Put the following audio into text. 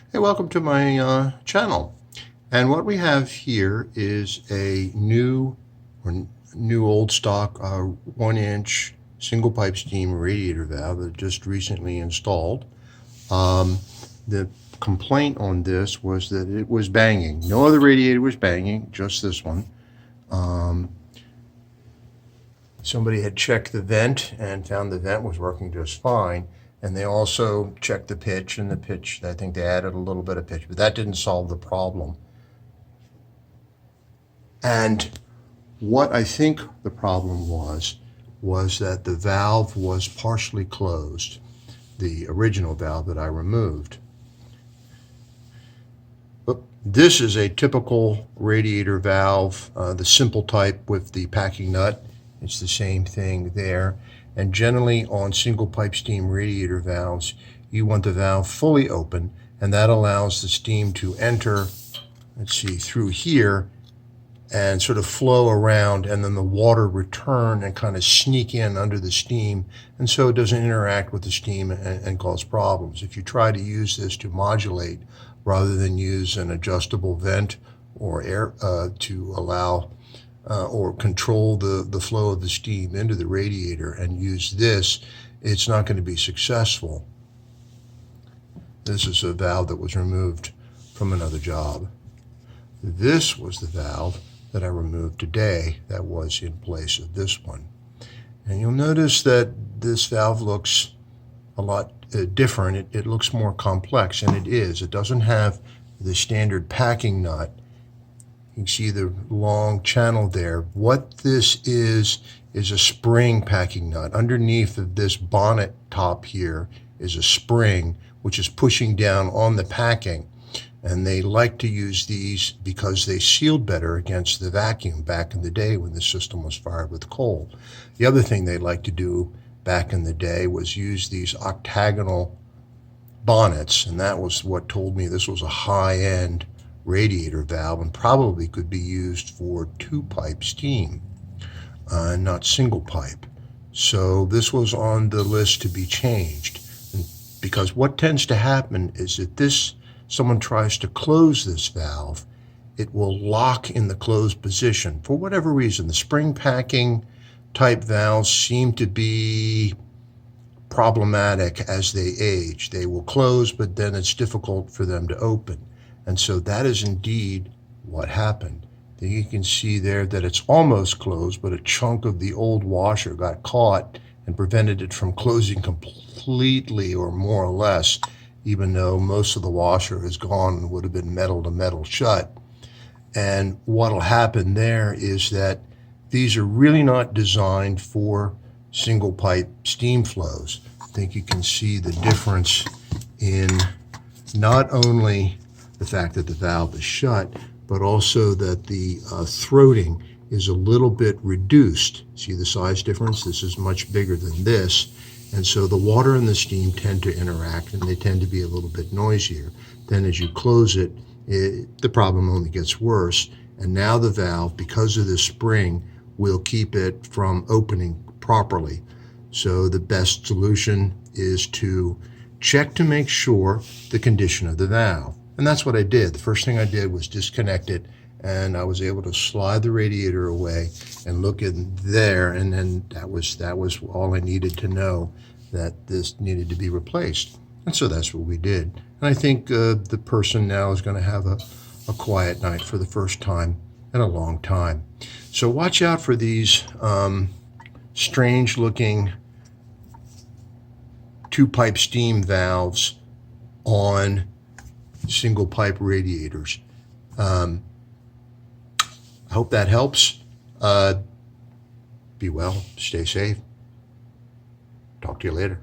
Hey, welcome to my channel. And what we have here is a new old stock 1-inch single pipe steam radiator valve that just recently installed. The complaint on this was that it was banging. No other radiator was banging, just this one. Somebody had checked the vent and found the vent was working just fine. And they also checked the pitch, and the pitch, I think they added a little bit of pitch, but that didn't solve the problem. And what I think the problem was that the valve was partially closed, the original valve that I removed. But this is a typical radiator valve, the simple type with the packing nut. It's the same thing there. And generally on single pipe steam radiator valves, you want the valve fully open, and that allows the steam to enter, let's see, through here and sort of flow around, and then the water return and kind of sneak in under the steam, and so it doesn't interact with the steam and cause problems. If you try to use this to modulate rather than use an adjustable vent or air to allow or control the flow of the steam into the radiator and use this, it's not going to be successful. This is a valve that was removed from another job. This was the valve that I removed today that was in place of this one. And you'll notice that this valve looks a lot different. It looks more complex, and it is. It doesn't have the standard packing nut. You can see the long channel there. What this is a spring packing nut. Underneath of this bonnet top here is a spring which is pushing down on the packing. And they like to use these because they sealed better against the vacuum back in the day when the system was fired with coal. The other thing they like to do back in the day was use these octagonal bonnets, and that was what told me this was a high-end radiator valve and probably could be used for two-pipe steam, not single pipe. So this was on the list to be changed, because what tends to happen is that someone tries to close this valve, it will lock in the closed position. For whatever reason, the spring packing type valves seem to be problematic as they age. They will close, but then it's difficult for them to open. And so that is indeed what happened. Then you can see there that it's almost closed, but a chunk of the old washer got caught and prevented it from closing completely, or more or less, even though most of the washer is gone and would have been metal to metal shut. And what'll happen there is that these are really not designed for single pipe steam flows. I think you can see the difference in not only the fact that the valve is shut, but also that the throating is a little bit reduced. See the size difference? This is much bigger than this. And so the water and the steam tend to interact, and they tend to be a little bit noisier. Then as you close it, the problem only gets worse. And now the valve, because of this spring, will keep it from opening properly. So the best solution is to check to make sure the condition of the valve. And that's what I did. The first thing I did was disconnect it, and I was able to slide the radiator away and look in there, and then that was all I needed to know, that this needed to be replaced. And so that's what we did. And I think the person now is going to have a quiet night for the first time in a long time. So watch out for these strange looking two-pipe steam valves on single pipe radiators. I hope that helps. Be well, stay safe. Talk to you later.